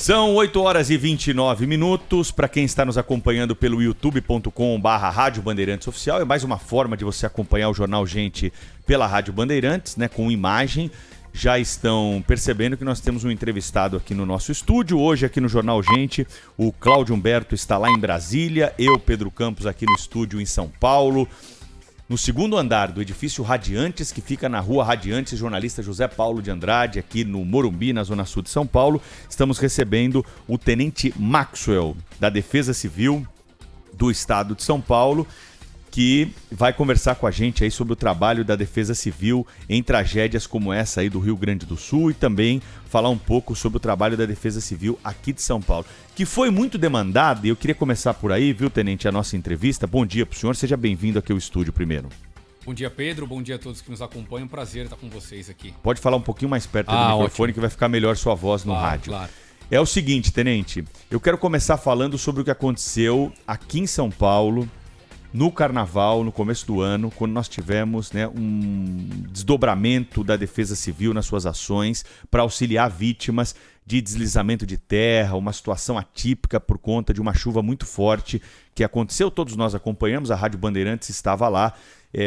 São 8 horas e 29 minutos. Para quem está nos acompanhando pelo youtube.com/Rádio Bandeirantes Oficial, é mais uma forma de você acompanhar o Jornal Gente pela Rádio Bandeirantes, né, com imagem. Já estão percebendo que nós temos um entrevistado aqui no nosso estúdio. Hoje aqui no Jornal Gente, o Cláudio Humberto está lá em Brasília, eu, Pedro Campos, aqui no estúdio em São Paulo. No segundo andar do edifício Radiantes, que fica na rua Radiantes, jornalista José Paulo de Andrade, aqui no Morumbi, na Zona Sul de São Paulo, estamos recebendo o Tenente Maxwell, da Defesa Civil do Estado de São Paulo, que vai conversar com a gente aí sobre o trabalho da Defesa Civil em tragédias como essa aí do Rio Grande do Sul e também falar um pouco sobre o trabalho da Defesa Civil aqui de São Paulo, que foi muito demandado, e eu queria começar por aí, viu, Tenente, a nossa entrevista. Bom dia pro senhor, seja bem-vindo aqui ao estúdio primeiro. Bom dia, Pedro, bom dia a todos que nos acompanham, prazer estar com vocês aqui. Pode falar um pouquinho mais perto do microfone, ótimo, que vai ficar melhor sua voz no rádio. Claro. É o seguinte, Tenente, eu quero começar falando sobre o que aconteceu aqui em São Paulo, no Carnaval, no começo do ano, quando nós tivemos, né, um desdobramento da Defesa Civil nas suas ações para auxiliar vítimas de deslizamento de terra, uma situação atípica por conta de uma chuva muito forte que aconteceu. Todos nós acompanhamos, a Rádio Bandeirantes estava lá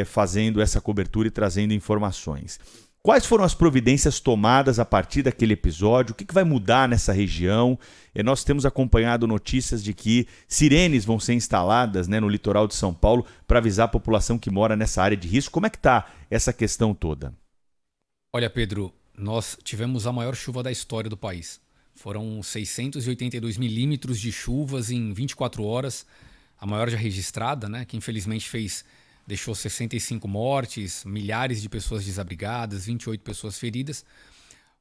fazendo essa cobertura e trazendo informações. Quais foram as providências tomadas a partir daquele episódio? O que vai mudar nessa região? Nós temos acompanhado notícias de que sirenes vão ser instaladas, né, no litoral de São Paulo para avisar a população que mora nessa área de risco. Como é que está essa questão toda? Olha, Pedro, nós tivemos a maior chuva da história do país. Foram 682 milímetros de chuvas em 24 horas, a maior já registrada, né, que infelizmente deixou 65 mortes, milhares de pessoas desabrigadas, 28 pessoas feridas.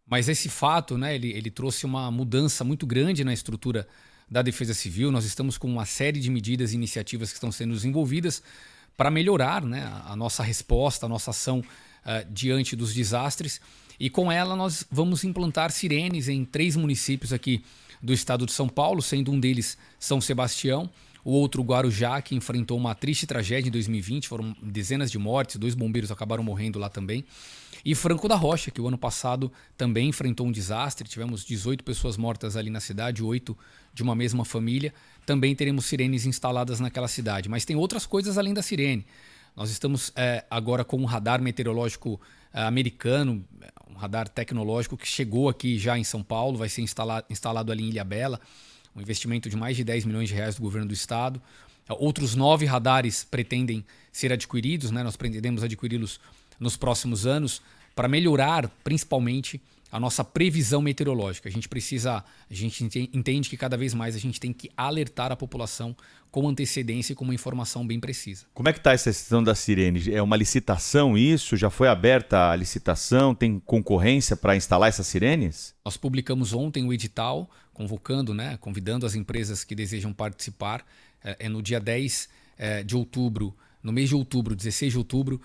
Mas esse fato, né, ele trouxe uma mudança muito grande na estrutura da Defesa Civil. Nós estamos com uma série de medidas e iniciativas que estão sendo desenvolvidas para melhorar, né, a nossa resposta, a nossa ação diante dos desastres. E com ela nós vamos implantar sirenes em 3 municípios aqui do estado de São Paulo, sendo um deles São Sebastião, o outro Guarujá, que enfrentou uma triste tragédia em 2020, foram dezenas de mortes, 2 bombeiros acabaram morrendo lá também. E Franco da Rocha, que o ano passado também enfrentou um desastre, tivemos 18 pessoas mortas ali na cidade, 8 de uma mesma família. Também teremos sirenes instaladas naquela cidade, mas tem outras coisas além da sirene. Nós estamos agora com um radar meteorológico americano, um radar tecnológico que chegou aqui já em São Paulo, vai ser instalado ali em Ilhabela, um investimento de mais de 10 milhões de reais do governo do estado. Outros 9 radares pretendem ser adquiridos, né? Nós pretendemos adquiri-los nos próximos anos para melhorar, principalmente, a nossa previsão meteorológica. A gente entende que cada vez mais a gente tem que alertar a população com antecedência e com uma informação bem precisa. Como é que está essa questão da sirene? É uma licitação isso? Já foi aberta a licitação? Tem concorrência para instalar essas sirenes? Nós publicamos ontem o edital, convidando as empresas que desejam participar. No dia 10 de outubro, no mês de outubro, 16 de outubro,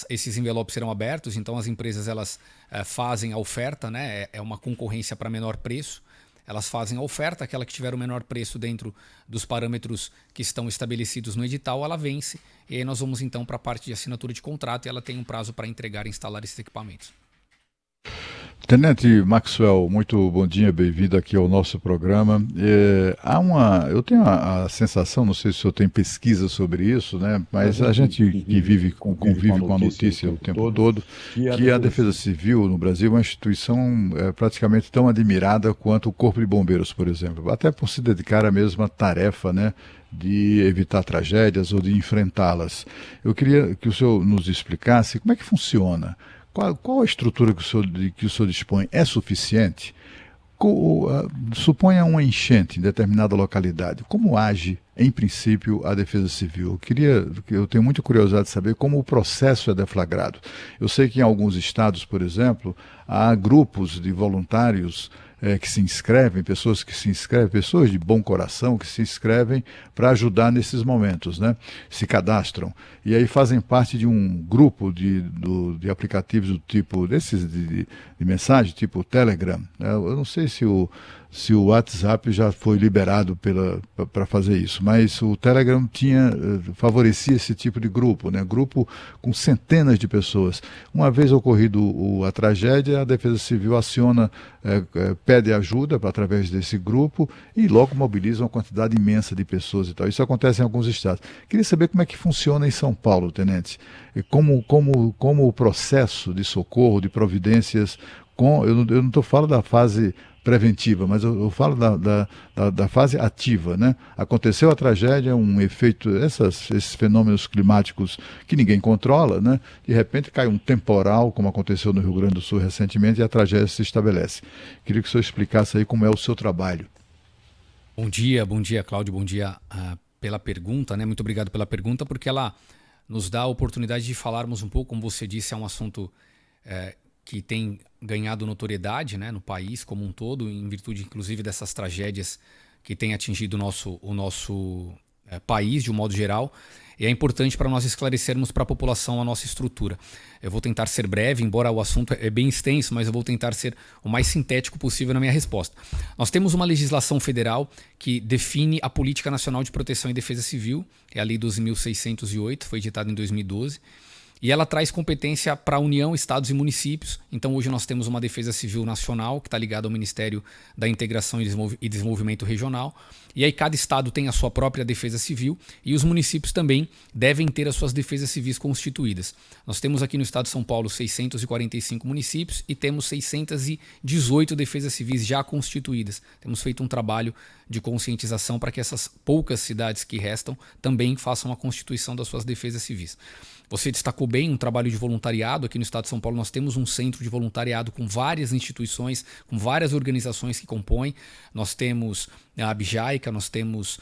esses envelopes serão abertos, então as empresas fazem a oferta, né? É uma concorrência para menor preço. Elas fazem a oferta, aquela que tiver o menor preço dentro dos parâmetros que estão estabelecidos no edital, ela vence. E aí nós vamos então para a parte de assinatura de contrato e ela tem um prazo para entregar e instalar esses equipamentos. Tenente Maxwell, muito bom dia, bem-vindo aqui ao nosso programa. Eu tenho a sensação, não sei se o senhor tem pesquisa sobre isso, né? Mas a gente que convive com a notícia o tempo todo, que a Defesa Civil no Brasil é uma instituição praticamente tão admirada quanto o Corpo de Bombeiros, por exemplo, até por se dedicar à mesma tarefa, né, de evitar tragédias ou de enfrentá-las. Eu queria que o senhor nos explicasse como é que funciona. Qual a estrutura que o senhor dispõe? É suficiente? Suponha uma enchente em determinada localidade. Como age, em princípio, a Defesa Civil? Eu tenho muita curiosidade de saber como o processo é deflagrado. Eu sei que em alguns estados, por exemplo, há grupos de voluntários que se inscrevem, pessoas de bom coração que se inscrevem para ajudar nesses momentos, né? Se cadastram e aí fazem parte de um grupo de aplicativos do tipo desses de mensagem, tipo Telegram, né? Eu não sei se o WhatsApp já foi liberado para fazer isso, mas o Telegram favorecia esse tipo de grupo, né? Grupo com centenas de pessoas. Uma vez ocorrido a tragédia, a Defesa Civil aciona, pede ajuda através desse grupo e logo mobiliza uma quantidade imensa de pessoas e tal. Isso acontece em alguns estados. Queria saber como é que funciona em São Paulo, tenente, e como o processo de socorro, de providências, eu não estou falando da fase preventiva, mas eu falo da fase ativa, né? Aconteceu a tragédia, um efeito, esses fenômenos climáticos que ninguém controla, né? De repente cai um temporal, como aconteceu no Rio Grande do Sul recentemente, e a tragédia se estabelece. Queria que o senhor explicasse aí como é o seu trabalho. Bom dia, Cláudio, bom dia pela pergunta, né? Muito obrigado pela pergunta, porque ela nos dá a oportunidade de falarmos um pouco, como você disse, é um assunto que tem ganhado notoriedade, né, no país como um todo, em virtude inclusive dessas tragédias que têm atingido o nosso país de um modo geral. E é importante para nós esclarecermos para a população a nossa estrutura. Eu vou tentar ser breve, embora o assunto é bem extenso, mas eu vou tentar ser o mais sintético possível na minha resposta. Nós temos uma legislação federal que define a Política Nacional de Proteção e Defesa Civil, é a Lei 12.608, foi editada em 2012. E ela traz competência para a União, Estados e municípios. Então hoje nós temos uma Defesa Civil Nacional, que está ligada ao Ministério da Integração e Desenvolvimento Regional. E aí cada estado tem a sua própria Defesa Civil e os municípios também devem ter as suas defesas civis constituídas. Nós temos aqui no estado de São Paulo 645 municípios e temos 618 defesas civis já constituídas. Temos feito um trabalho de conscientização para que essas poucas cidades que restam também façam a constituição das suas defesas civis. Você destacou bem um trabalho de voluntariado. Aqui no estado de São Paulo nós temos um centro de voluntariado com várias instituições, com várias organizações que compõem. Nós temos a Abjaica, nós temos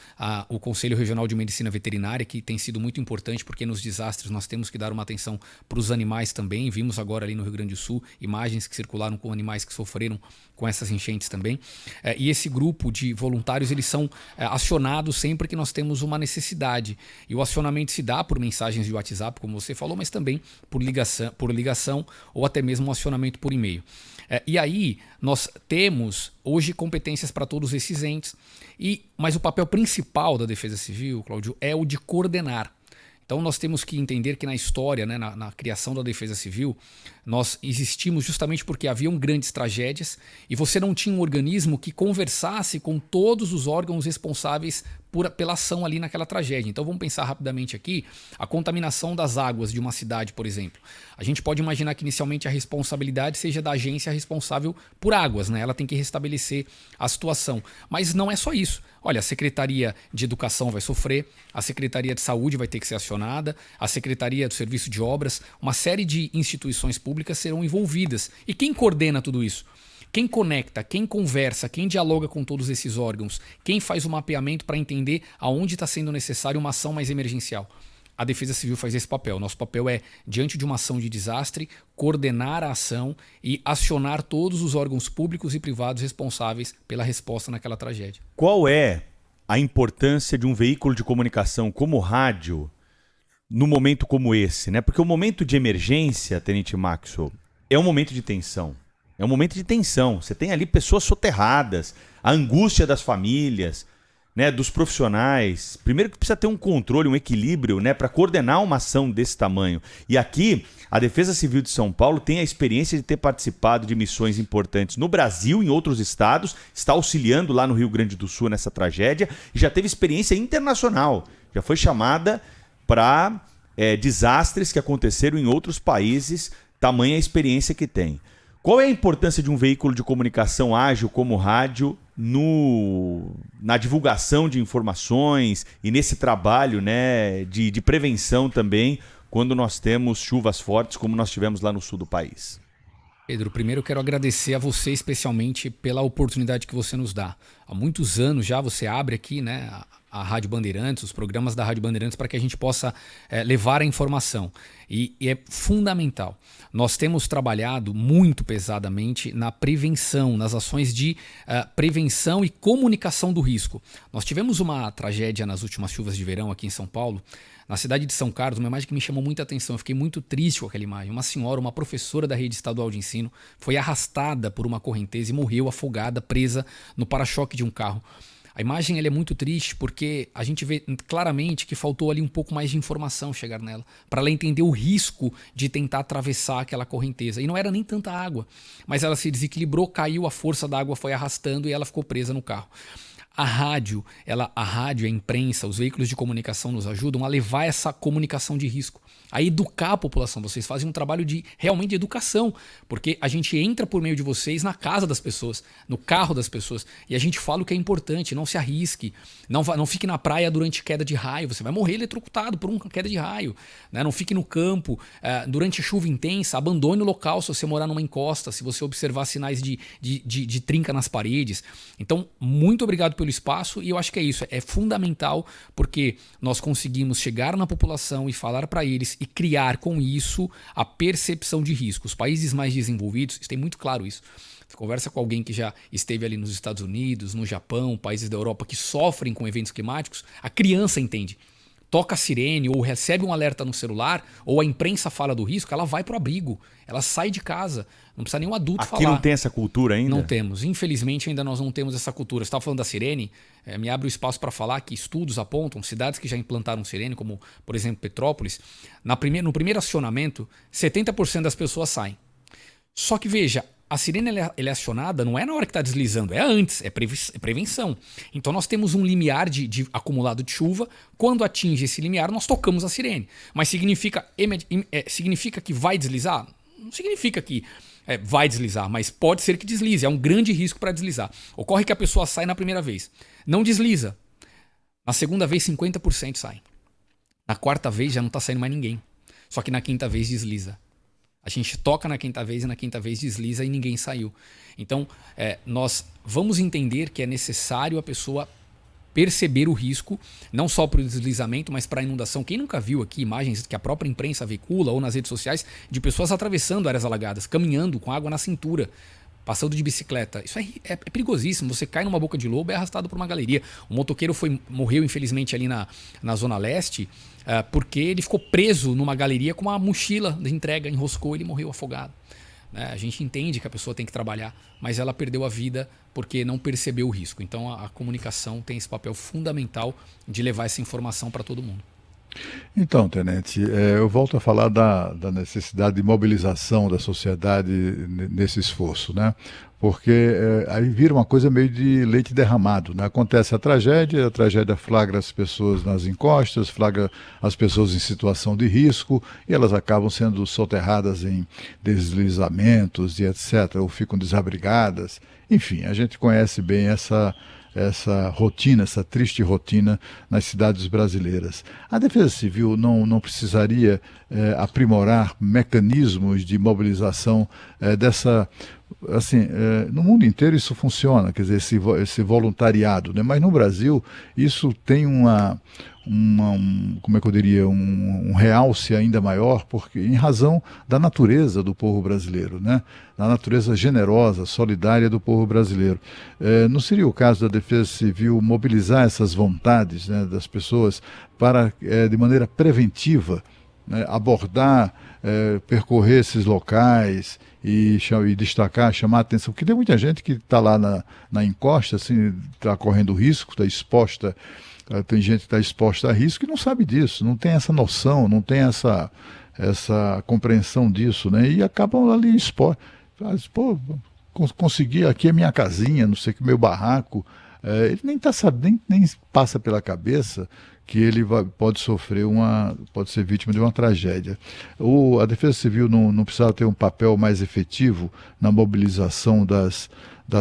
o Conselho Regional de Medicina Veterinária, que tem sido muito importante porque nos desastres nós temos que dar uma atenção para os animais também. Vimos agora ali no Rio Grande do Sul imagens que circularam com animais que sofreram com essas enchentes também. E esse grupo de voluntários, eles são acionados sempre que nós temos uma necessidade. E o acionamento se dá por mensagens de WhatsApp, como você falou, mas também por ligação ou até mesmo um acionamento por e-mail. E aí nós temos hoje competências para todos esses entes, mas o papel principal da Defesa Civil, Cláudio, é o de coordenar. Então nós temos que entender que na história, né, na criação da Defesa Civil, nós existimos justamente porque haviam grandes tragédias e você não tinha um organismo que conversasse com todos os órgãos responsáveis pela ação ali naquela tragédia. Então vamos pensar rapidamente aqui a contaminação das águas de uma cidade, por exemplo. A gente pode imaginar que inicialmente a responsabilidade seja da agência responsável por águas, né? Ela tem que restabelecer a situação. Mas não é só isso. Olha, a Secretaria de Educação vai sofrer, a Secretaria de Saúde vai ter que ser acionada, a Secretaria do Serviço de Obras, uma série de instituições públicas serão envolvidas. E quem coordena tudo isso? Quem conecta, quem conversa, quem dialoga com todos esses órgãos, quem faz o mapeamento para entender aonde está sendo necessário uma ação mais emergencial? A Defesa Civil faz esse papel. Nosso papel é, diante de uma ação de desastre, coordenar a ação e acionar todos os órgãos públicos e privados responsáveis pela resposta naquela tragédia. Qual é a importância de um veículo de comunicação como o rádio no momento como esse, né? Porque o momento de emergência, Tenente Maxwell, é um momento de tensão. É um momento de tensão. Você tem ali pessoas soterradas, a angústia das famílias, né, dos profissionais. Primeiro que precisa ter um controle, um equilíbrio, né, para coordenar uma ação desse tamanho. E aqui, a Defesa Civil de São Paulo tem a experiência de ter participado de missões importantes no Brasil, em outros estados, está auxiliando lá no Rio Grande do Sul nessa tragédia e já teve experiência internacional. Já foi chamada para desastres que aconteceram em outros países, tamanha a experiência que tem. Qual é a importância de um veículo de comunicação ágil como o rádio na divulgação de informações e nesse trabalho, né, de prevenção também, quando nós temos chuvas fortes como nós tivemos lá no sul do país? Pedro, primeiro eu quero agradecer a você especialmente pela oportunidade que você nos dá. Há muitos anos já você abre aqui, né, a Rádio Bandeirantes, os programas da Rádio Bandeirantes, para que a gente possa levar a informação. E é fundamental. Nós temos trabalhado muito pesadamente na prevenção, nas ações de prevenção e comunicação do risco. Nós tivemos uma tragédia nas últimas chuvas de verão aqui em São Paulo, na cidade de São Carlos, uma imagem que me chamou muita atenção. Eu fiquei muito triste com aquela imagem. Uma senhora, uma professora da rede estadual de ensino, foi arrastada por uma correnteza e morreu afogada, presa no para-choque de um carro. A imagem ela é muito triste porque a gente vê claramente que faltou ali um pouco mais de informação chegar nela, para ela entender o risco de tentar atravessar aquela correnteza. E não era nem tanta água, mas ela se desequilibrou, caiu, a força da água foi arrastando e ela ficou presa no carro. A rádio, a imprensa, os veículos de comunicação nos ajudam a levar essa comunicação de risco, a educar a população. Vocês fazem um trabalho realmente de educação, porque a gente entra por meio de vocês na casa das pessoas, no carro das pessoas, e a gente fala o que é importante: não se arrisque, não fique na praia durante queda de raio, você vai morrer eletrocutado por uma queda de raio, né? Não fique no campo durante chuva intensa, abandone o local se você morar numa encosta, se você observar sinais de trinca nas paredes. Então, muito obrigado pelo espaço, e eu acho que é isso, é fundamental, porque nós conseguimos chegar na população e falar para eles e criar com isso a percepção de risco. Os países mais desenvolvidos, tem muito claro isso. Você conversa com alguém que já esteve ali nos Estados Unidos, no Japão, países da Europa que sofrem com eventos climáticos, a criança entende. Toca a sirene ou recebe um alerta no celular, ou a imprensa fala do risco, ela vai pro abrigo, ela sai de casa. Não precisa nenhum adulto falar. Aqui não tem essa cultura ainda? Não temos. Infelizmente, ainda nós não temos essa cultura. Você estava falando da sirene, me abre o espaço para falar que estudos apontam, cidades que já implantaram sirene, como, por exemplo, Petrópolis, no primeiro acionamento, 70% das pessoas saem. Só que, veja, a sirene ela é acionada não é na hora que está deslizando, é antes, é prevenção. Então nós temos um limiar de acumulado de chuva. Quando atinge esse limiar, nós tocamos a sirene. Mas significa que vai deslizar? Não significa que vai deslizar, mas pode ser que deslize. É um grande risco para deslizar. Ocorre que a pessoa sai na primeira vez, não desliza. Na segunda vez, 50% sai. Na quarta vez já não está saindo mais ninguém. Só que na quinta vez desliza. A gente toca na quinta vez e na quinta vez desliza e ninguém saiu. Então, nós vamos entender que é necessário a pessoa perceber o risco, não só para o deslizamento, mas para a inundação. Quem nunca viu aqui imagens que a própria imprensa veicula ou nas redes sociais de pessoas atravessando áreas alagadas, caminhando com água na cintura, passando de bicicleta? Isso é perigosíssimo. Você cai numa boca de lobo, é arrastado por uma galeria. O motoqueiro morreu, infelizmente, ali na Zona Leste, porque ele ficou preso numa galeria com uma mochila de entrega, enroscou e ele morreu afogado. A gente entende que a pessoa tem que trabalhar, mas ela perdeu a vida porque não percebeu o risco. Então a comunicação tem esse papel fundamental de levar essa informação para todo mundo. Então, Tenente, eu volto a falar da necessidade de mobilização da sociedade nesse esforço, né? Porque aí vira uma coisa meio de leite derramado, né? Acontece a tragédia flagra as pessoas nas encostas, flagra as pessoas em situação de risco, e elas acabam sendo soterradas em deslizamentos e etc., ou ficam desabrigadas. Enfim, a gente conhece bem essa rotina, essa triste rotina nas cidades brasileiras. A Defesa Civil não precisaria aprimorar mecanismos de mobilização dessa... Assim, no mundo inteiro isso funciona, quer dizer, esse voluntariado, né? Mas no Brasil isso tem como é que eu diria, um realce ainda maior, porque em razão da natureza do povo brasileiro, né? Da natureza generosa, solidária do povo brasileiro. Não seria o caso da Defesa Civil mobilizar essas vontades, né, das pessoas para, de maneira preventiva, né, abordar, percorrer esses locais e destacar, chamar a atenção? Porque tem muita gente que está lá na encosta, assim, está correndo risco, está exposta. Tem gente que está exposta a risco e não sabe disso, não tem essa noção, não tem essa compreensão disso, né? E acabam ali expostos. Pô, consegui, aqui a minha casinha, não sei o que, meu barraco. Ele nem está sabendo, nem passa pela cabeça que ele pode ser vítima de uma tragédia. A Defesa Civil não precisava ter um papel mais efetivo na mobilização das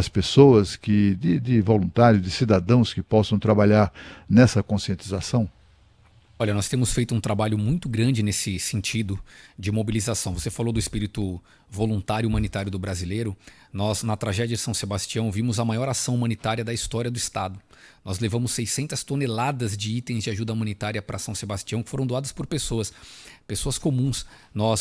pessoas, de voluntários, de cidadãos que possam trabalhar nessa conscientização? Olha, nós temos feito um trabalho muito grande nesse sentido de mobilização. Você falou do espírito voluntário humanitário do brasileiro. Nós, na tragédia de São Sebastião, vimos a maior ação humanitária da história do Estado. Nós levamos 600 toneladas de itens de ajuda humanitária para São Sebastião, que foram doados por pessoas. pessoas comuns.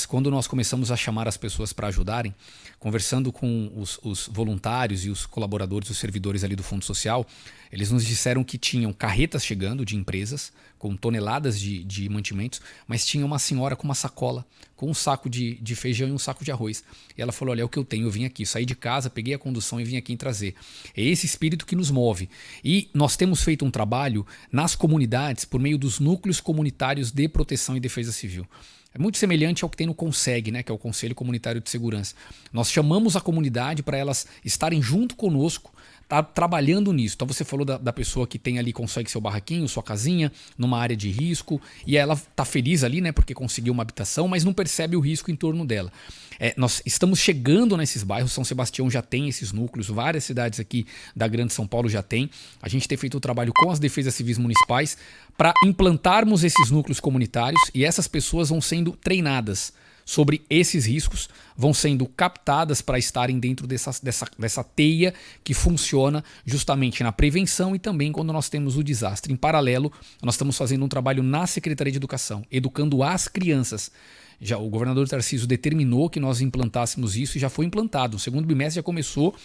Quando nós começamos a chamar as pessoas para ajudarem, conversando com os voluntários e os colaboradores, os servidores ali do Fundo Social, eles nos disseram que tinham carretas chegando de empresas com toneladas de mantimentos, mas tinha uma senhora com uma sacola, com um saco de feijão e um saco de arroz. E ela falou, olha, é o que eu tenho, eu vim aqui, saí de casa, peguei a condução e vim aqui trazer. É esse espírito que nos move. E nós temos feito um trabalho nas comunidades por meio dos núcleos comunitários de proteção e defesa civil. É muito semelhante ao que tem no CONSEG, né, que é o Conselho Comunitário de Segurança. Nós chamamos a comunidade para elas estarem junto conosco, tá trabalhando nisso. Então você falou da pessoa que tem ali, consegue seu barraquinho, sua casinha, numa área de risco, e ela tá feliz ali, né, porque conseguiu uma habitação, mas não percebe o risco em torno dela. Nós estamos chegando nesses bairros, São Sebastião já tem esses núcleos, várias cidades aqui da Grande São Paulo já tem. A gente tem feito o trabalho com as defesas civis municipais para implantarmos esses núcleos comunitários, e essas pessoas vão sendo treinadas sobre esses riscos, vão sendo captadas para estarem dentro dessa teia que funciona justamente na prevenção e também quando nós temos o desastre. Em paralelo, nós estamos fazendo um trabalho na Secretaria de Educação, educando as crianças. Já o governador Tarcísio determinou que nós implantássemos isso e já foi implantado. O segundo bimestre já começou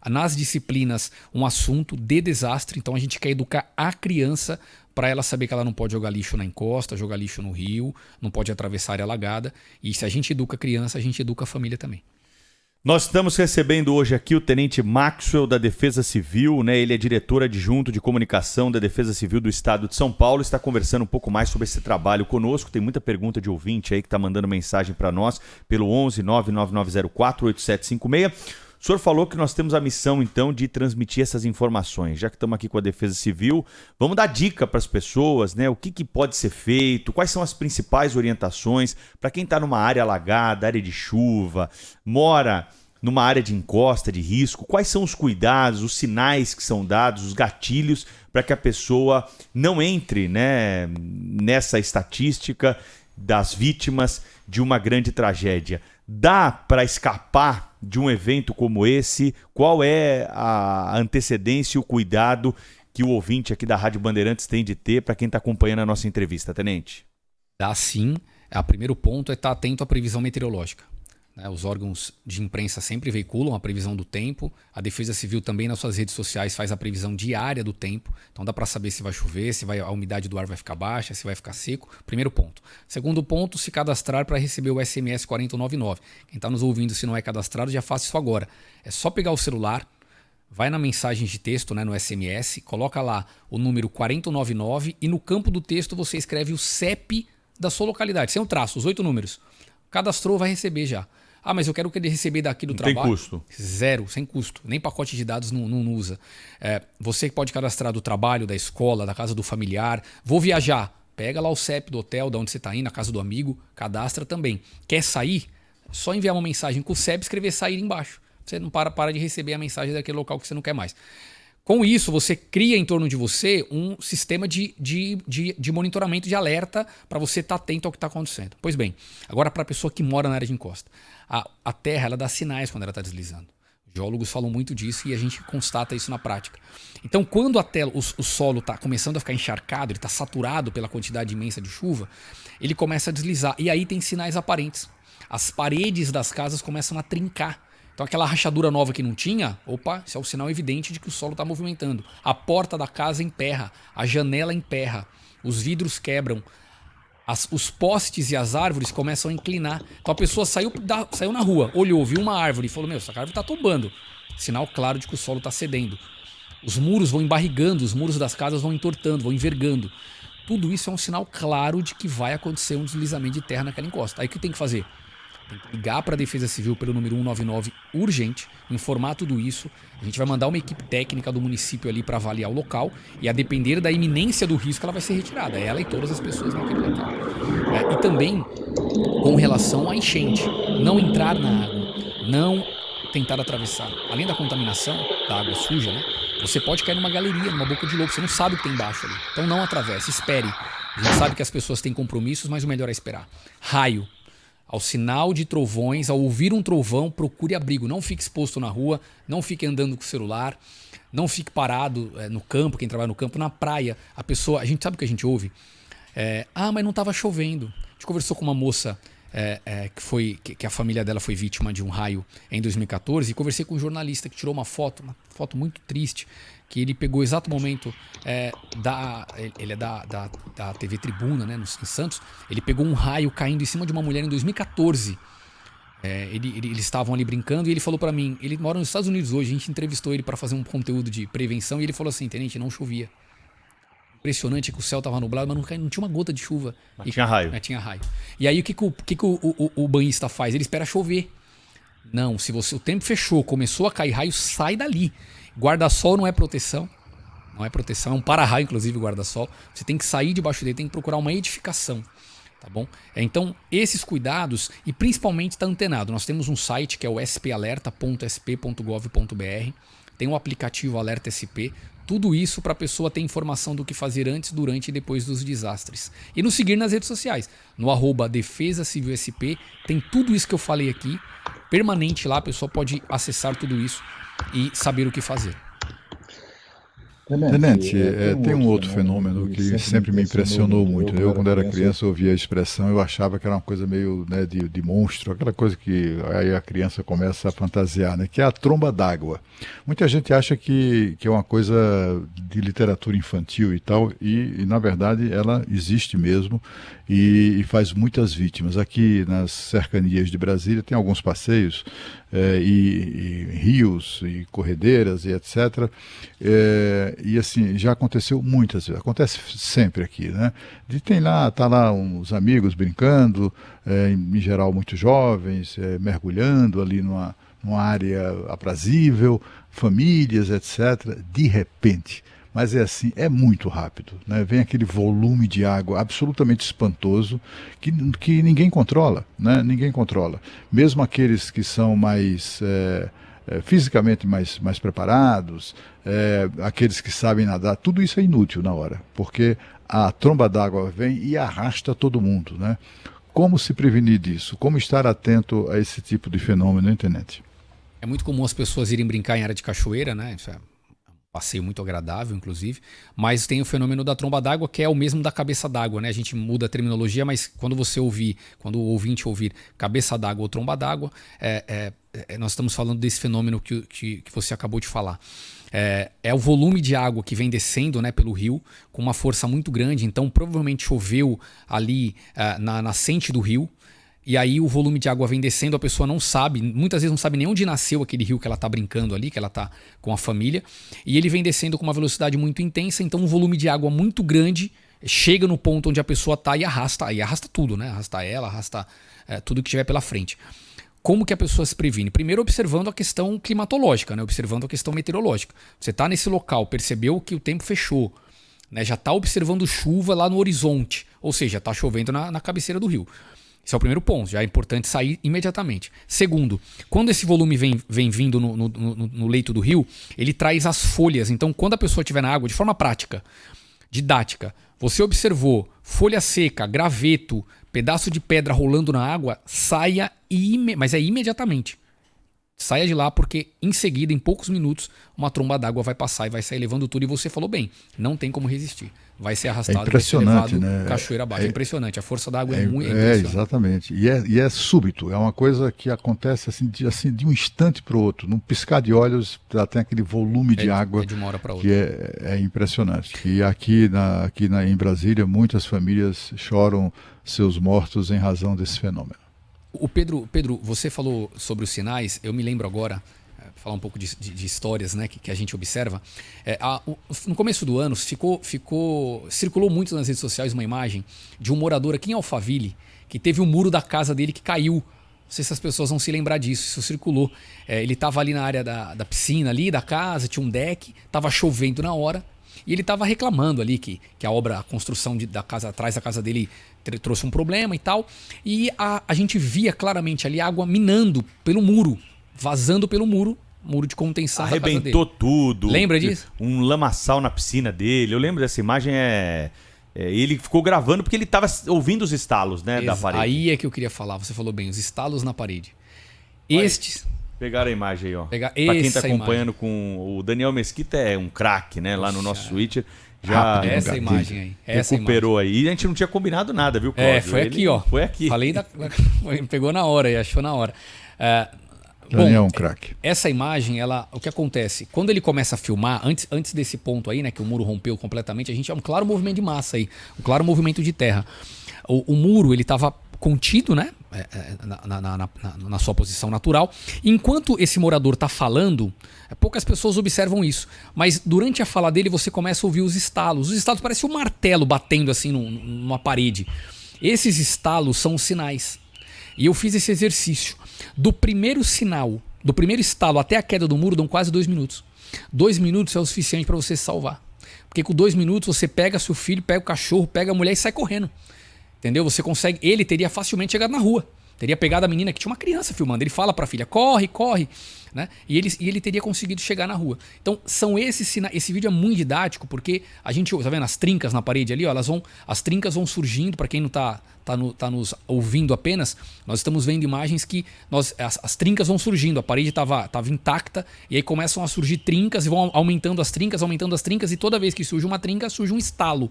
nas disciplinas um assunto de desastre, então a gente quer educar a criança para ela saber que ela não pode jogar lixo na encosta, jogar lixo no rio, não pode atravessar a área alagada. E se a gente educa a criança, a gente educa a família também. Nós estamos recebendo hoje aqui o Tenente Maxwell da Defesa Civil, né? Ele é diretor adjunto de comunicação da Defesa Civil do Estado de São Paulo, está conversando um pouco mais sobre esse trabalho conosco. Tem muita pergunta de ouvinte aí que está mandando mensagem para nós pelo 11 99904 8756. O senhor falou que nós temos a missão, então, de transmitir essas informações. Já que estamos aqui com a Defesa Civil, vamos dar dica para as pessoas, né? O que pode ser feito, quais são as principais orientações para quem está numa área alagada, área de chuva, mora numa área de encosta, de risco, quais são os cuidados, os sinais que são dados, os gatilhos para que a pessoa não entre, né, nessa estatística das vítimas de uma grande tragédia. Dá para escapar de um evento como esse? Qual é a antecedência e o cuidado que o ouvinte aqui da Rádio Bandeirantes tem de ter para quem está acompanhando a nossa entrevista, Tenente? Dá sim. O primeiro ponto é estar atento à previsão meteorológica. Os órgãos de imprensa sempre veiculam a previsão do tempo. A Defesa Civil também nas suas redes sociais faz a previsão diária do tempo. Então dá para saber se vai chover, se a umidade do ar vai ficar baixa, se vai ficar seco. Primeiro ponto. Segundo ponto, se cadastrar para receber o SMS 4099. Quem está nos ouvindo, se não é cadastrado, já faça isso agora. É só pegar o celular, vai na mensagem de texto, né, no SMS, coloca lá o número 4099 e no campo do texto você escreve o CEP da sua localidade, sem o traço, os 8 números. Cadastrou, vai receber já. Ah, mas eu quero que ele receber daqui do trabalho. Tem custo? Zero, sem custo. Nem pacote de dados não usa. Você pode cadastrar do trabalho, da escola, da casa do familiar. Vou viajar. Pega lá o CEP do hotel, de onde você está indo, na casa do amigo. Cadastra também. Quer sair? Só enviar uma mensagem com o CEP e escrever sair embaixo. Você não para de receber a mensagem daquele local que você não quer mais. Com isso, você cria em torno de você um sistema de monitoramento, de alerta para você estar atento ao que está acontecendo. Pois bem, agora para a pessoa que mora na área de encosta. A terra ela dá sinais quando ela está deslizando. Os geólogos falam muito disso e a gente constata isso na prática. Então, quando o solo está começando a ficar encharcado, ele está saturado pela quantidade imensa de chuva, ele começa a deslizar. E aí tem sinais aparentes. As paredes das casas começam a trincar. Então aquela rachadura nova que não tinha, isso é um sinal evidente de que o solo está movimentando. A porta da casa emperra, a janela emperra, os vidros quebram, os postes e as árvores começam a inclinar. Então a pessoa saiu na rua, olhou, viu uma árvore e falou, essa árvore está tombando. Sinal claro de que o solo está cedendo. Os muros vão embarrigando, os muros das casas vão entortando, vão envergando. Tudo isso é um sinal claro de que vai acontecer um deslizamento de terra naquela encosta. Aí o que tem que fazer? Tem que ligar para a Defesa Civil pelo número 199 urgente, informar tudo isso. A gente vai mandar uma equipe técnica do município ali para avaliar o local e a depender da iminência do risco ela vai ser retirada, ela e todas as pessoas naquele local. E também com relação à enchente, não entrar na água, não tentar atravessar. Além da contaminação da água suja, né? Você pode cair numa galeria, numa boca de lobo, você não sabe o que tem embaixo ali. Então não atravesse, espere. A gente sabe que as pessoas têm compromissos, mas o melhor é esperar. Raio. Ao sinal de trovões, ao ouvir um trovão, procure abrigo. Não fique exposto na rua, não fique andando com o celular, não fique parado no campo, quem trabalha no campo, na praia. A gente sabe o que a gente ouve? Mas não estava chovendo. gente conversou com uma moça que a família dela foi vítima de um raio em 2014 e conversei com um jornalista que tirou uma foto muito triste, que ele pegou o exato momento ele é da TV Tribuna, né, em Santos. Ele pegou um raio caindo em cima de uma mulher em 2014. Eles estavam ali brincando e ele falou pra mim, ele mora nos Estados Unidos hoje, a gente entrevistou ele pra fazer um conteúdo de prevenção e ele falou assim: tenente, não chovia. Impressionante que o céu tava nublado, mas não tinha uma gota de chuva. Mas tinha raio. Tinha raio. E aí o que o banhista faz? Ele espera chover. Não, se o tempo fechou, começou a cair raio, sai dali. Guarda-sol não é proteção. Não é proteção, é um para-raio, inclusive, o guarda-sol. Você tem que sair debaixo dele, tem que procurar uma edificação. Tá bom? Então, esses cuidados, e principalmente está antenado. Nós temos um site que é o spalerta.sp.gov.br. Tem um aplicativo Alerta SP. Tudo isso para a pessoa ter informação do que fazer antes, durante e depois dos desastres. E nos seguir nas redes sociais. No @Defesa Civil SP. Tem tudo isso que eu falei aqui. Permanente lá, a pessoa pode acessar tudo isso e saber o que fazer. Tenente, tem um outro fenômeno que sempre me impressionou muito. Eu, quando era criança, ouvia a expressão, eu achava que era uma coisa meio, né, de monstro, aquela coisa que aí a criança começa a fantasiar, né, que é a tromba d'água. Muita gente acha que é uma coisa de literatura infantil e tal, e na verdade ela existe mesmo e faz muitas vítimas. Aqui nas cercanias de Brasília tem alguns passeios e rios e corredeiras e etc. E assim, já aconteceu muitas vezes, acontece sempre aqui, né? Tá lá uns amigos brincando, em geral muito jovens, mergulhando ali numa área aprazível, famílias, etc. De repente, mas é assim, é muito rápido, né? Vem aquele volume de água absolutamente espantoso que ninguém controla, né? Ninguém controla. Mesmo aqueles que são mais fisicamente mais preparados, aqueles que sabem nadar, tudo isso é inútil na hora, porque a tromba d'água vem e arrasta todo mundo, né? Como se prevenir disso? Como estar atento a esse tipo de fenômeno, tenente? É muito comum as pessoas irem brincar em área de cachoeira, né? Isso é um passeio muito agradável, inclusive. Mas tem o fenômeno da tromba d'água, que é o mesmo da cabeça d'água, né? A gente muda a terminologia, mas quando o ouvinte ouvir cabeça d'água ou tromba d'água, nós estamos falando desse fenômeno que você acabou de falar. É o volume de água que vem descendo, né, pelo rio com uma força muito grande. Então provavelmente choveu ali na nascente do rio. E aí o volume de água vem descendo, a pessoa não sabe, muitas vezes não sabe nem onde nasceu aquele rio que ela está brincando ali, que ela está com a família. E ele vem descendo com uma velocidade muito intensa, então um volume de água muito grande chega no ponto onde a pessoa está e arrasta tudo, né? Arrasta ela, arrasta tudo que tiver pela frente. Como que a pessoa se previne? Primeiro observando a questão climatológica, né? Observando a questão meteorológica. Você está nesse local, percebeu que o tempo fechou, né? Já está observando chuva lá no horizonte, ou seja, está chovendo na cabeceira do rio. Esse é o primeiro ponto, já é importante sair imediatamente. Segundo, quando esse volume vem vindo no leito do rio, ele traz as folhas. Então, quando a pessoa estiver na água, de forma prática, didática, você observou folha seca, graveto, pedaço de pedra rolando na água, saia, mas é imediatamente. Saia de lá porque em seguida, em poucos minutos, uma tromba d'água vai passar e vai sair levando tudo. E você falou bem, não tem como resistir. Vai ser arrastado, impressionante, vai ser levado, né? Cachoeira abaixo. É impressionante, a força da água é muito impressionante. Exatamente. E é súbito, é uma coisa que acontece assim de um instante para o outro. Num piscar de olhos, já tem aquele volume de água de uma hora para outra. Que é impressionante. E em Brasília, muitas famílias choram seus mortos em razão desse fenômeno. O Pedro, você falou sobre os sinais, eu me lembro agora, falar um pouco de histórias, né, que a gente observa. No começo do ano circulou muito nas redes sociais uma imagem de um morador aqui em Alphaville que teve o muro da casa dele que caiu. Não sei se as pessoas vão se lembrar disso, isso circulou. Ele estava ali na área da piscina ali, da casa, tinha um deck, estava chovendo na hora. E ele estava reclamando ali que a construção da casa atrás da casa dele trouxe um problema e tal. E a gente via claramente ali a água minando pelo muro, vazando pelo muro de contenção da casa dele. Arrebentou tudo. Lembra disso? Um lamaçal na piscina dele. Eu lembro dessa imagem. Ele ficou gravando porque ele estava ouvindo os estalos, né, da parede. Aí é que eu queria falar. Você falou bem, os estalos na parede. Pegaram a imagem aí, ó. Pra quem tá acompanhando com o Daniel Mesquita, é um craque, né? Lá no nosso Twitter. Já essa imagem aí. Essa recuperou aí. E a gente não tinha combinado nada, viu, Cláudio? Foi aqui, ó. Foi aqui. Falei pegou na hora e achou na hora. Daniel é um craque. Essa imagem, o que acontece? Quando ele começa a filmar, antes desse ponto aí, né, que o muro rompeu completamente, a gente é um claro movimento de massa aí, um claro movimento de terra. O muro, ele estava contido, né, na sua posição natural. Enquanto esse morador está falando, poucas pessoas observam isso, mas durante a fala dele você começa a ouvir os estalos. Os estalos parecem um martelo batendo assim numa parede. Esses estalos são os sinais. E eu fiz esse exercício. Do primeiro sinal, do primeiro estalo até a queda do muro, dão quase 2 minutos. 2 minutos é o suficiente para você se salvar. Porque com 2 minutos você pega seu filho, pega o cachorro, pega a mulher e sai correndo. Entendeu? Você consegue. Ele teria facilmente chegado na rua. Teria pegado a menina que tinha uma criança filmando. Ele fala para a filha: corre, corre. Né? E ele teria conseguido chegar na rua. Então, são esses sinais. Esse vídeo é muito didático porque a gente, tá vendo as trincas na parede ali? Ó, as trincas vão surgindo. Para quem não tá nos ouvindo apenas, nós estamos vendo imagens que as trincas vão surgindo. A parede estava intacta e aí começam a surgir trincas e vão aumentando as trincas. E toda vez que surge uma trinca, surge um estalo.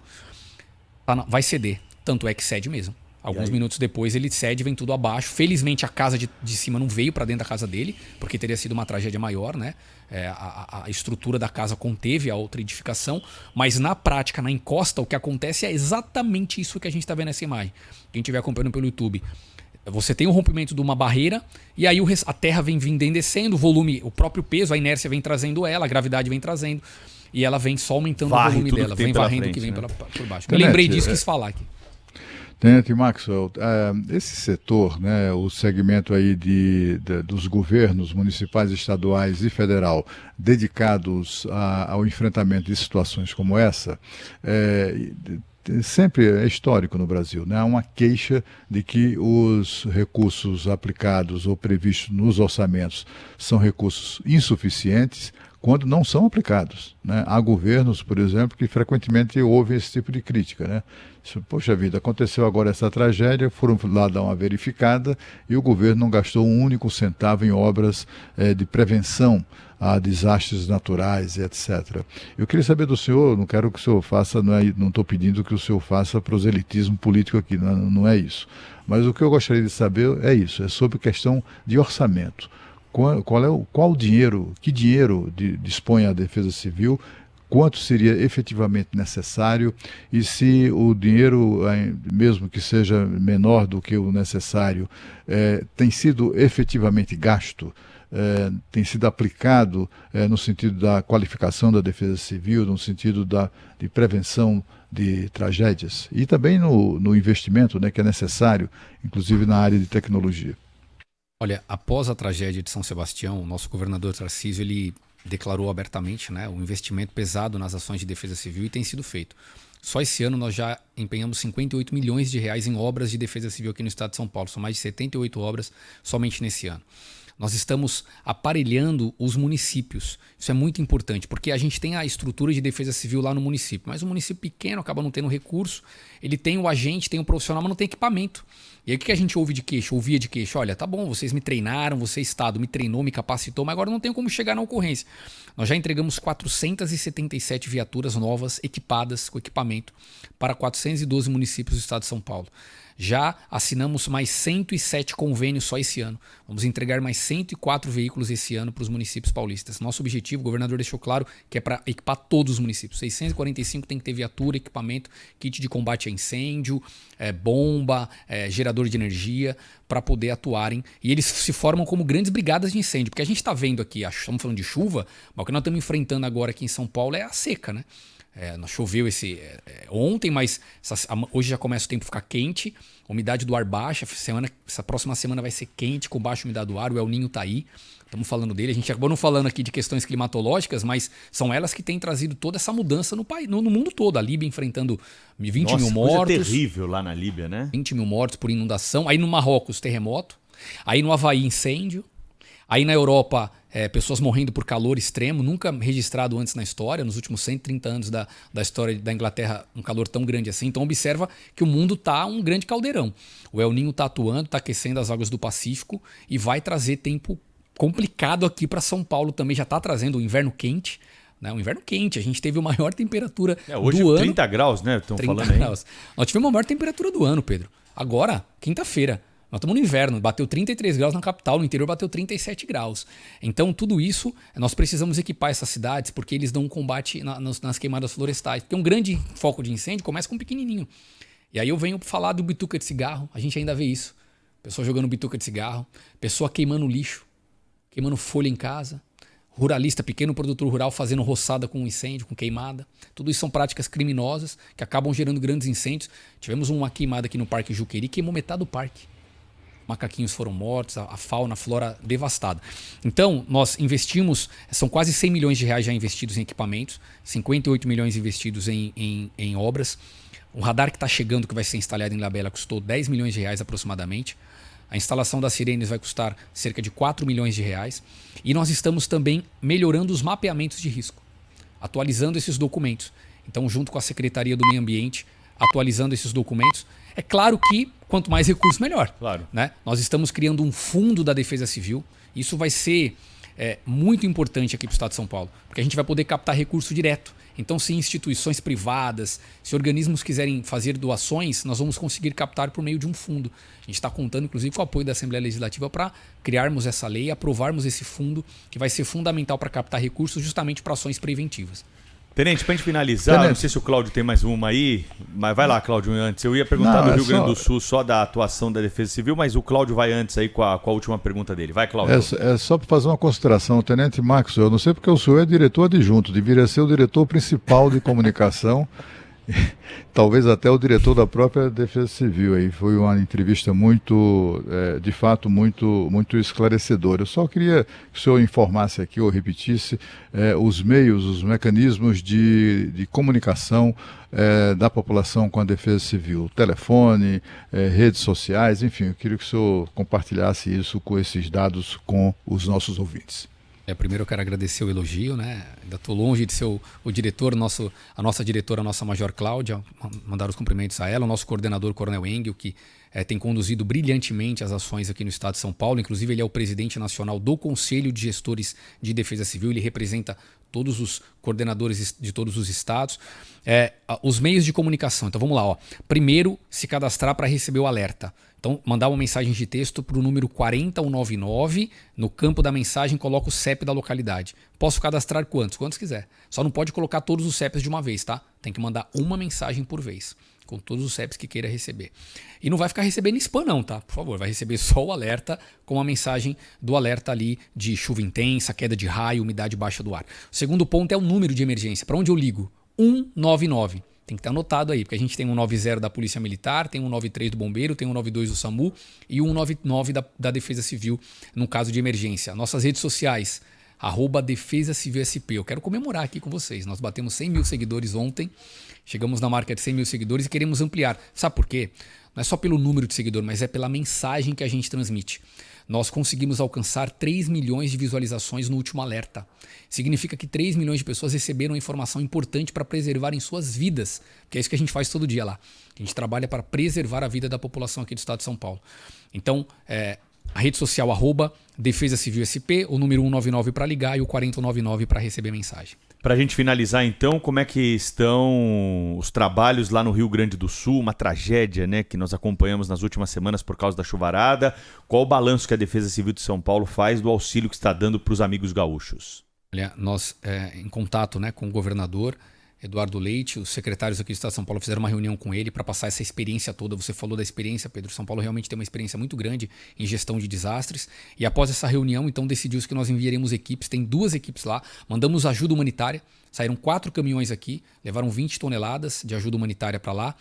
Vai ceder. Tanto é que cede mesmo. Alguns minutos depois ele cede, vem tudo abaixo. Felizmente a casa de cima não veio para dentro da casa dele, porque teria sido uma tragédia maior, né? A estrutura da casa conteve a outra edificação, mas na prática, na encosta, o que acontece é exatamente isso que a gente está vendo nessa imagem. Quem estiver acompanhando pelo YouTube, você tem o rompimento de uma barreira e aí a terra vem descendo, o volume, o próprio peso, a inércia vem trazendo ela, a gravidade vem trazendo e ela vem só aumentando o volume dela, vem varrendo o que vem por baixo. Eu lembrei disso, quis falar aqui. Tenente Maxwell, esse setor, né, o segmento aí dos governos municipais, estaduais e federal dedicados ao enfrentamento de situações como essa, sempre é histórico no Brasil, né? Há uma queixa de que os recursos aplicados ou previstos nos orçamentos são recursos insuficientes quando não são aplicados, né? Há governos, por exemplo, que frequentemente ouvem esse tipo de crítica, né? Poxa vida, aconteceu agora essa tragédia, foram lá dar uma verificada e o governo não gastou um único centavo em obras de prevenção a desastres naturais, etc. Eu queria saber do senhor, não quero que o senhor faça, não estou pedindo que o senhor faça proselitismo político aqui, não é isso. Mas o que eu gostaria de saber é isso, é sobre questão de orçamento. Qual dinheiro, que dinheiro dispõe a Defesa Civil, quanto seria efetivamente necessário e se o dinheiro, mesmo que seja menor do que o necessário, tem sido efetivamente gasto, tem sido aplicado no sentido da qualificação da Defesa Civil, no sentido de prevenção de tragédias e também no investimento, né, que é necessário, inclusive na área de tecnologia. Olha, após a tragédia de São Sebastião, o nosso governador Tarcísio, ele declarou abertamente, né, um investimento pesado nas ações de defesa civil e tem sido feito. Só esse ano nós já empenhamos 58 milhões de reais em obras de defesa civil aqui no estado de São Paulo. São mais de 78 obras somente nesse ano. Nós estamos aparelhando os municípios. Isso é muito importante, porque a gente tem a estrutura de defesa civil lá no município, mas o município pequeno acaba não tendo recurso, ele tem o agente, tem o profissional, mas não tem equipamento. E aí o que a gente ouvia de queixo? Olha, tá bom, vocês me treinaram, você, Estado, me treinou, me capacitou, mas agora não tenho como chegar na ocorrência. Nós já entregamos 477 viaturas novas, equipadas com equipamento, para 412 municípios do estado de São Paulo. Já assinamos mais 107 convênios só esse ano. Vamos entregar mais 104 veículos esse ano para os municípios paulistas. Nosso objetivo, o governador deixou claro, que é para equipar todos os municípios. 645 tem que ter viatura, equipamento, kit de combate a incêndio, bomba, gerador de energia, para poder atuarem. E eles se formam como grandes brigadas de incêndio. Porque a gente está vendo aqui, estamos falando de chuva, mas o que nós estamos enfrentando agora aqui em São Paulo é a seca, né? Choveu ontem, mas hoje já começa o tempo a ficar quente, umidade do ar baixa, essa próxima semana vai ser quente, com baixa umidade do ar, o El Niño está aí, estamos falando dele, a gente acabou não falando aqui de questões climatológicas, mas são elas que têm trazido toda essa mudança no país, no mundo todo, a Líbia enfrentando 20 mil mortos. Coisa terrível lá na Líbia, né? 20 mil mortos por inundação, aí no Marrocos terremoto, aí no Havaí incêndio, aí na Europa, pessoas morrendo por calor extremo, nunca registrado antes na história, nos últimos 130 anos da história da Inglaterra, um calor tão grande assim. Então observa que o mundo está um grande caldeirão. O El Niño está atuando, está aquecendo as águas do Pacífico e vai trazer tempo complicado aqui para São Paulo também. Já está trazendo o inverno quente. né? Um inverno quente. A gente teve a maior temperatura hoje do ano. 30 graus, né? Estão 30 falando aí. graus. Nós tivemos a maior temperatura do ano, Pedro. Agora, quinta-feira. Nós estamos no inverno, bateu 33 graus na capital, no interior bateu 37 graus. Então, tudo isso, nós precisamos equipar essas cidades porque eles dão um combate nas queimadas florestais. Porque um grande foco de incêndio começa com um pequenininho. E aí eu venho falar do bituca de cigarro, a gente ainda vê isso. Pessoa jogando bituca de cigarro, pessoa queimando lixo, queimando folha em casa, ruralista, pequeno produtor rural fazendo roçada com incêndio, com queimada. Tudo isso são práticas criminosas que acabam gerando grandes incêndios. Tivemos uma queimada aqui no Parque Juqueri, queimou metade do parque. Macaquinhos foram mortos, a fauna, a flora devastada. Então, nós investimos, são quase 100 milhões de reais já investidos em equipamentos, 58 milhões investidos em obras. O radar que está chegando, que vai ser instalado em Ilhabela, custou 10 milhões de reais aproximadamente. A instalação das sirenes vai custar cerca de 4 milhões de reais. E nós estamos também melhorando os mapeamentos de risco, atualizando esses documentos. Então, junto com a Secretaria do Meio Ambiente, atualizando esses documentos. É claro que quanto mais recursos, melhor. Claro. Né? Nós estamos criando um fundo da Defesa Civil. Isso vai ser muito importante aqui para o Estado de São Paulo, porque a gente vai poder captar recurso direto. Então, se instituições privadas, se organismos quiserem fazer doações, nós vamos conseguir captar por meio de um fundo. A gente está contando, inclusive, com o apoio da Assembleia Legislativa para criarmos essa lei e aprovarmos esse fundo, que vai ser fundamental para captar recursos justamente para ações preventivas. Tenente, para a gente finalizar, não sei se o Cláudio tem mais uma aí, mas vai lá, Cláudio, antes. Eu ia perguntar do Rio Grande do Sul, só da atuação da Defesa Civil, mas o Cláudio vai antes aí com a última pergunta dele. Vai, Cláudio. É só para fazer uma consideração, Tenente Max, eu não sei porque o senhor é diretor adjunto, deveria ser o diretor principal de comunicação, talvez até o diretor da própria Defesa Civil. Aí foi uma entrevista muito, de fato, muito esclarecedora. Eu só queria que o senhor informasse aqui ou repetisse os meios, os mecanismos de comunicação da população com a Defesa Civil. Telefone, redes sociais, enfim, eu queria que o senhor compartilhasse isso com esses dados com os nossos ouvintes. Primeiro eu quero agradecer o elogio, né? Ainda estou longe de ser o diretor, a nossa diretora, a nossa Major Cláudia, mandar os cumprimentos a ela, o nosso coordenador Coronel Engel, que tem conduzido brilhantemente as ações aqui no Estado de São Paulo. Inclusive ele é o presidente nacional do Conselho de Gestores de Defesa Civil, ele representa todos os coordenadores de todos os estados. Os meios de comunicação, então vamos lá. Primeiro, se cadastrar para receber o alerta. Então, mandar uma mensagem de texto para o número 40199, no campo da mensagem coloca o CEP da localidade. Posso cadastrar quantos? Quantos quiser. Só não pode colocar todos os CEPs de uma vez, tá? Tem que mandar uma mensagem por vez, com todos os CEPs que queira receber. E não vai ficar recebendo spam não, tá? Por favor, vai receber só o alerta com a mensagem do alerta ali de chuva intensa, queda de raio, umidade baixa do ar. O segundo ponto é o número de emergência. Para onde eu ligo? 199. Tem que estar anotado aí, porque a gente tem um 90 da Polícia Militar, tem um 93 do Bombeiro, tem um 92 do SAMU e um 199 da Defesa Civil, no caso de emergência. Nossas redes sociais, @Defesa Civil SP. Eu quero comemorar aqui com vocês. Nós batemos 100 mil seguidores ontem, chegamos na marca de 100 mil seguidores e queremos ampliar. Sabe por quê? Não é só pelo número de seguidores, mas é pela mensagem que a gente transmite. Nós conseguimos alcançar 3 milhões de visualizações no último alerta. Significa que 3 milhões de pessoas receberam informação importante para preservarem suas vidas, que é isso que a gente faz todo dia lá. A gente trabalha para preservar a vida da população aqui do Estado de São Paulo. Então, a rede social @Defesa Civil SP, o número 199 para ligar e o 4099 para receber mensagem. Para a gente finalizar então, como é que estão os trabalhos lá no Rio Grande do Sul? Uma tragédia, né, que nós acompanhamos nas últimas semanas por causa da chuvarada. Qual o balanço que a Defesa Civil de São Paulo faz do auxílio que está dando para os amigos gaúchos? Olha, nós, em contato, né, com o governador Eduardo Leite, os secretários aqui do Estado de São Paulo fizeram uma reunião com ele para passar essa experiência toda. Você falou da experiência, Pedro. São Paulo realmente tem uma experiência muito grande em gestão de desastres. E após essa reunião, então, decidiu-se que nós enviaremos equipes. Tem 2 equipes lá. Mandamos ajuda humanitária. Saíram 4 caminhões aqui. Levaram 20 toneladas de ajuda humanitária para lá.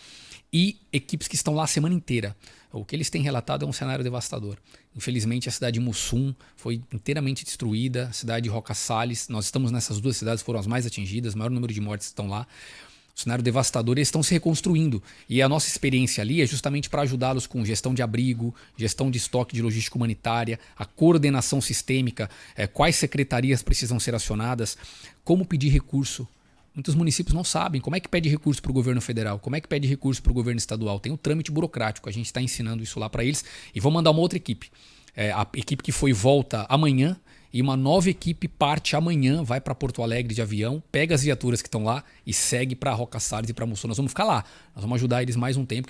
E equipes que estão lá a semana inteira. O que eles têm relatado é um cenário devastador. Infelizmente, a cidade de Mussum foi inteiramente destruída, a cidade de Roca Salles. Nós estamos nessas 2 cidades, foram as mais atingidas, o maior número de mortes estão lá. O cenário devastador, eles estão se reconstruindo. E a nossa experiência ali é justamente para ajudá-los com gestão de abrigo, gestão de estoque de logística humanitária, a coordenação sistêmica, quais secretarias precisam ser acionadas, como pedir recurso. Muitos municípios não sabem como é que pede recurso para o governo federal, como é que pede recurso para o governo estadual. Tem o trâmite burocrático, a gente está ensinando isso lá para eles e vou mandar uma outra equipe. A equipe que foi volta amanhã e uma nova equipe parte amanhã, vai para Porto Alegre de avião, pega as viaturas que estão lá e segue para Roca Salles e para Mussum. Nós vamos ficar lá, nós vamos ajudar eles mais um tempo,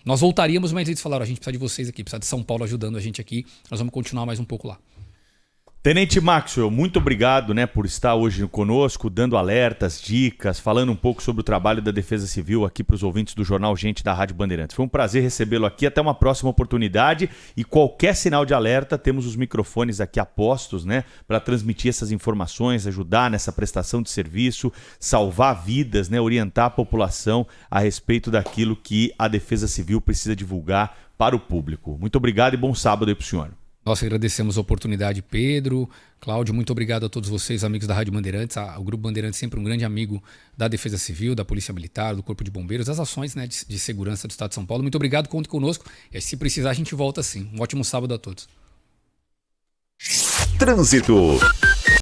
nós voltaríamos, mas eles falaram, a gente precisa de vocês aqui, precisa de São Paulo ajudando a gente aqui, nós vamos continuar mais um pouco lá. Tenente Maxwell, muito obrigado, né, por estar hoje conosco, dando alertas, dicas, falando um pouco sobre o trabalho da Defesa Civil aqui para os ouvintes do Jornal Gente da Rádio Bandeirantes. Foi um prazer recebê-lo aqui, até uma próxima oportunidade, e qualquer sinal de alerta, temos os microfones aqui apostos, né, para transmitir essas informações, ajudar nessa prestação de serviço, salvar vidas, né, orientar a população a respeito daquilo que a Defesa Civil precisa divulgar para o público. Muito obrigado e bom sábado aí para o senhor. Nós agradecemos a oportunidade, Pedro, Cláudio, muito obrigado a todos vocês, amigos da Rádio Bandeirantes. O Grupo Bandeirantes sempre um grande amigo da Defesa Civil, da Polícia Militar, do Corpo de Bombeiros, das ações, né, de segurança do Estado de São Paulo. Muito obrigado, conte conosco. E se precisar, a gente volta sim. Um ótimo sábado a todos. Trânsito.